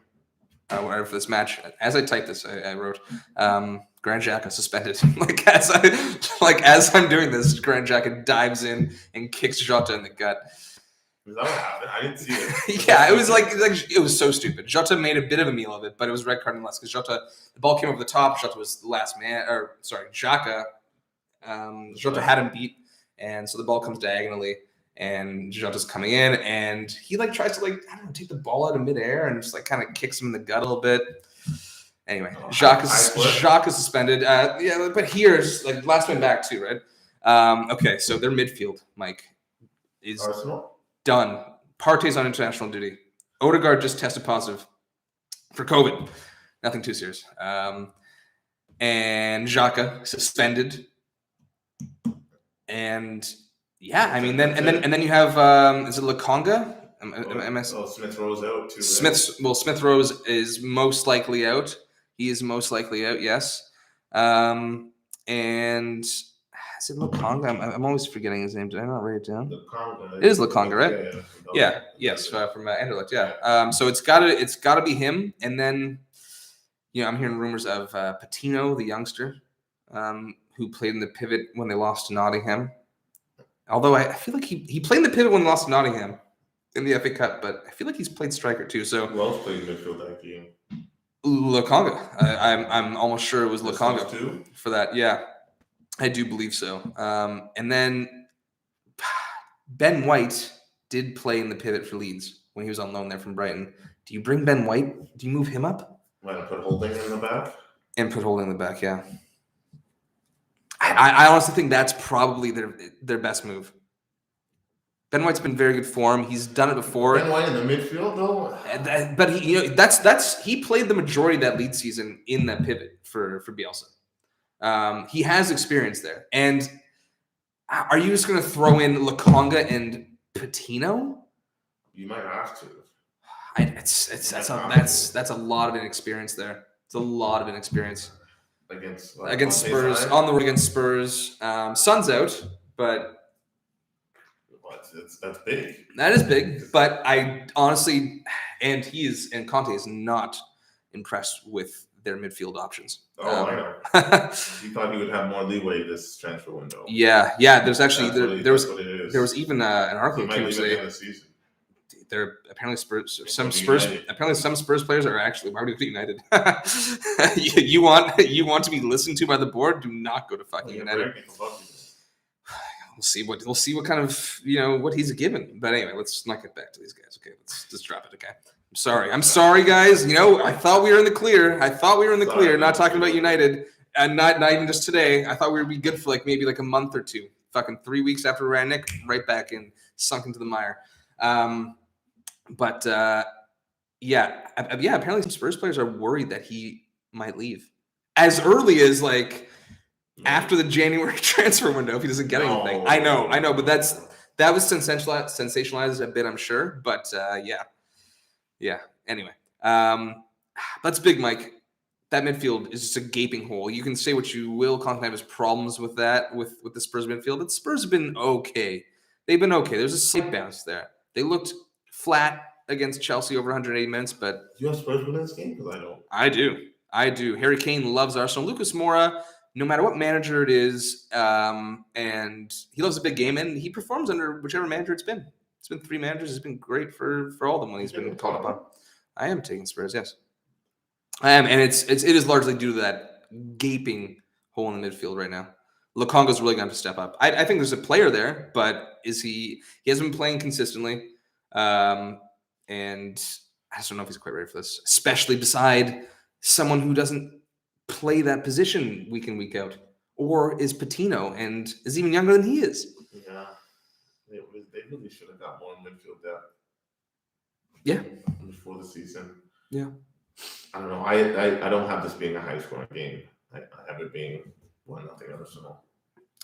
Whatever for this match. As I typed this, I wrote Granit Xhaka suspended. as I'm doing this, Granit Xhaka dives in and kicks Jota in the gut. Is that what happened? I didn't see it. Yeah, it was like it was so stupid. Jota made a bit of a meal of it, but it was red card nonetheless because the ball came over the top. Jota was the last man, Xhaka. Jota had him beat, and so the ball comes diagonally. And Jota's coming in, and he tries to take the ball out of midair and just kind of kicks him in the gut a little bit. Anyway, Jacques is suspended. But here's last one back too, right? Okay, so their midfield, Mike, is Arsenal done. Partey's on international duty. Odegaard just tested positive for COVID. Nothing too serious. and Xhaka suspended. And yeah, I mean, then you have is it Lukonga? Smith Rowe's out too. Smith Rowe is most likely out. He is most likely out. Yes. And is it Lukonga? I'm always forgetting his name. Did I not write it down? Lukonga. It is Lukonga, right? Yeah. Yes, from Anderlecht. Yeah. So it's gotta be him. And then, I'm hearing rumors of Patino, the youngster, who played in the pivot when they lost to Nottingham. Although I feel like he played in the pivot when they lost to Nottingham in the FA Cup, but I feel like he's played striker too. So who else played midfield that game? Lukonga. I'm almost sure it was Lukonga too? For that. Yeah, I do believe so. And then Ben White did play in the pivot for Leeds when he was on loan there from Brighton. Do you bring Ben White? Do you move him up? Might have put Holding in the back. And put Holding in the back, yeah. I honestly think that's probably their best move. Ben White's been very good form. He's done it before. Ben White in the midfield, though. But he played the majority of that lead season in that pivot for Bielsa. He has experience there. And are you just going to throw in Lukonga and Patino? You might have to. That's a lot of inexperience there. It's a lot of inexperience against Spurs on the road against Spurs. Son's out, but that's big. That is big, but I honestly, and Conte is not impressed with their midfield options. I know. You thought he would have more leeway this transfer window. Yeah. There's actually there was even an article he might leave today. at the Season. There apparently some Spurs players are actually. Why would we go to United? you want to be listened to by the board? Do not go to fucking United. We'll see what kind of what he's given. But anyway, let's not get back to these guys. Okay, let's just drop it. Okay, I'm sorry, guys. I thought we were in the clear. Not talking about United, and not even just today. I thought we would be good for maybe a month or two. Fucking 3 weeks after Rangnick, right back in, sunk into the mire. But apparently some Spurs players are worried that he might leave as early as after the January transfer window if he doesn't get anything. I know, but that was sensationalized a bit, I'm sure. But yeah. Anyway, that's big, Mike. That midfield is just a gaping hole. You can say what you will. Conte has problems with that with the Spurs midfield. But Spurs have been okay. They've been okay. There's a slight bounce there. They looked flat against Chelsea over 180 minutes, but you have Spurs win this game because I don't. I do. Harry Kane loves Arsenal. Lucas Moura, no matter what manager it is, and he loves a big game, and he performs under whichever manager it's been. It's been 3 managers. It's been great for all of them when he's been called upon. I am taking Spurs, yes. I am, and it is largely due to that gaping hole in the midfield right now. Lukonga's really going to step up. I think there's a player there, but he hasn't been playing consistently, and I just don't know if he's quite ready for this, especially beside someone who doesn't play that position week in, week out, or is Patino and is even younger than he is. Yeah, they really should have got more midfield depth. Yeah, before the season. Yeah, I don't know. I don't have this being a high scoring game. I have it being 1-0 Arsenal.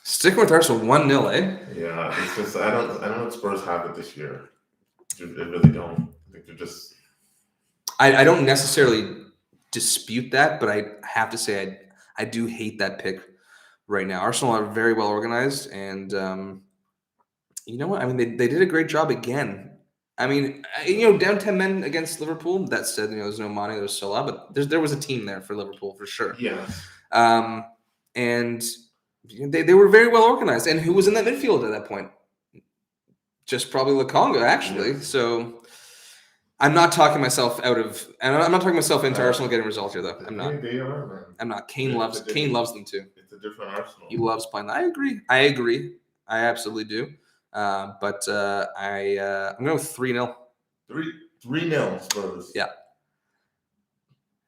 Sticking with Arsenal 1-0, eh? Yeah, it's just I don't know if Spurs have it this year. They really don't. I think they're just. I don't necessarily dispute that, but I have to say I do hate that pick right now. Arsenal are very well organized, and you know what? I mean, they did a great job again. I mean, down 10 men against Liverpool. That said, there's no Mane, there's Salah, but there was a team there for Liverpool for sure. Yeah. And they were very well organized. And who was in that midfield at that point? Just probably Lukonga, actually. Yeah. So I'm not talking myself out of, and I'm not talking myself into Arsenal getting results here, though. I'm not. They are, man. I'm not. Kane loves them too. It's a different Arsenal. He loves playing. I agree. I absolutely do. But I'm going with 3-0. 3-0 Spurs. Yeah.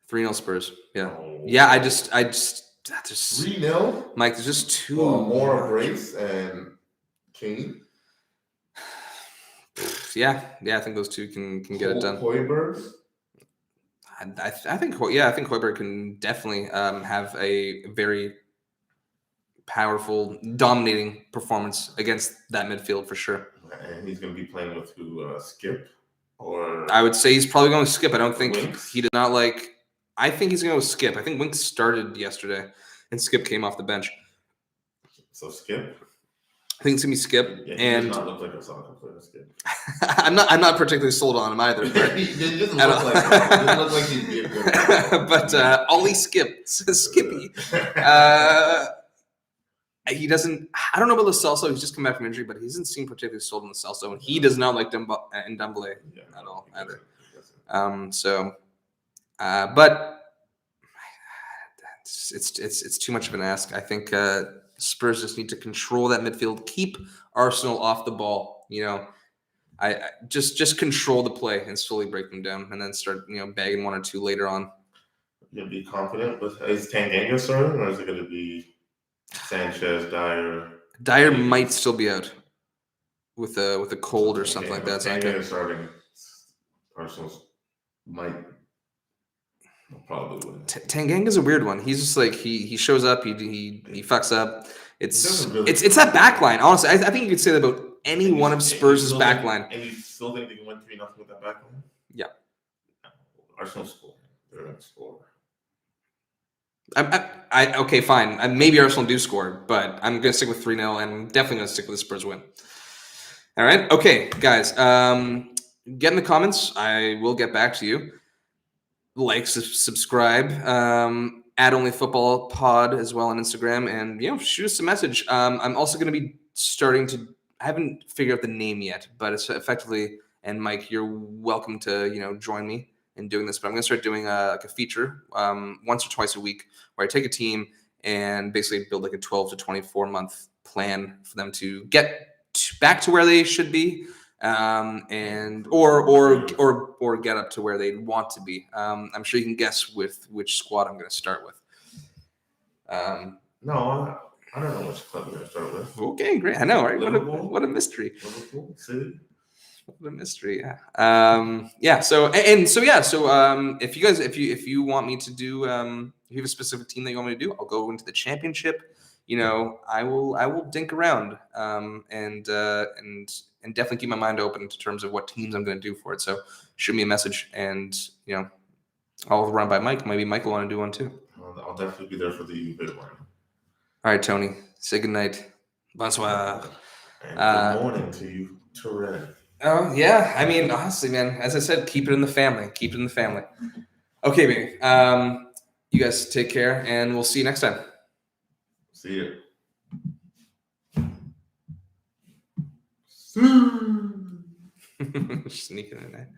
3-0 Spurs. Yeah. Oh. Yeah. I just 3-0. Mike, there's just too more Brace and Kane. Yeah. I think those two can get it done. Højbjerg. I think Højbjerg can definitely have a very powerful, dominating performance against that midfield for sure. And he's going to be playing with who? Skip? Or I would say he's probably going to Skip. I don't think Winks? he did not like. I think he's going to Skip. I think Winks started yesterday, and Skip came off the bench. So Skip? I think it's gonna be Skip, Yeah, he and does not look like a soccer player, Skip. I'm not particularly sold on him either. But He doesn't look like that. He doesn't look like he'd be a good player. but Ollie Skip, Skippy. He doesn't. I don't know about Lo Celso. He's just come back from injury, but he doesn't seem particularly sold on Lo Celso, and he does not like Ndombele at all either. But it's too much of an ask. I think Spurs just need to control that midfield, keep Arsenal off the ball. I just control the play and slowly break them down, and then start bagging one or two later on. You'll be confident with is Tanganga starting, or is it going to be Sanchez, Dyer? Dyer might still be out with a cold or something like that. Tanganga starting. Arsenal's might probably win. Tanganga's a weird one. He's just like he shows up, he fucks up. It's really that back line. Honestly, I think you could say that about any one of Spurs' back line. And you still think they can win 3-0 with that back line? Yeah. Arsenal score. They're going to score. Okay, fine. Maybe Arsenal do score, but I'm going to stick with 3-0, and I'm definitely going to stick with the Spurs win. All right. Okay, guys. Get in the comments. I will get back to you. Like, subscribe. At Only Football Pod as well on Instagram, and shoot us a message. I'm also going to be starting to. I haven't figured out the name yet, but it's effectively. And Mike, you're welcome to join me in doing this. But I'm going to start doing a feature once or twice a week, where I take a team and basically build like a 12 to 24 month plan for them to get back to where they should be, and or get up to where they want to be. I'm sure you can guess with which squad I'm going to start with. No, I don't know which club I'm going to start with. Okay, great. I know, right? What a mystery. Liverpool City. What a mystery. Yeah. So if you guys, if you want me to do, if you have a specific team that you want me to do, I'll go into the championship. I will dink around, and definitely keep my mind open in terms of what teams I'm going to do for it. So shoot me a message, and I'll run by Mike. Maybe Mike will want to do one too. I'll definitely be there for the bid one. All right, Tony. Say goodnight. Bonsoir. And good morning to you, Turin. Oh yeah. I mean, honestly, man. As I said, keep it in the family. Keep it in the family. Okay, baby. You guys take care, and we'll see you next time. See you. Sneaking in there.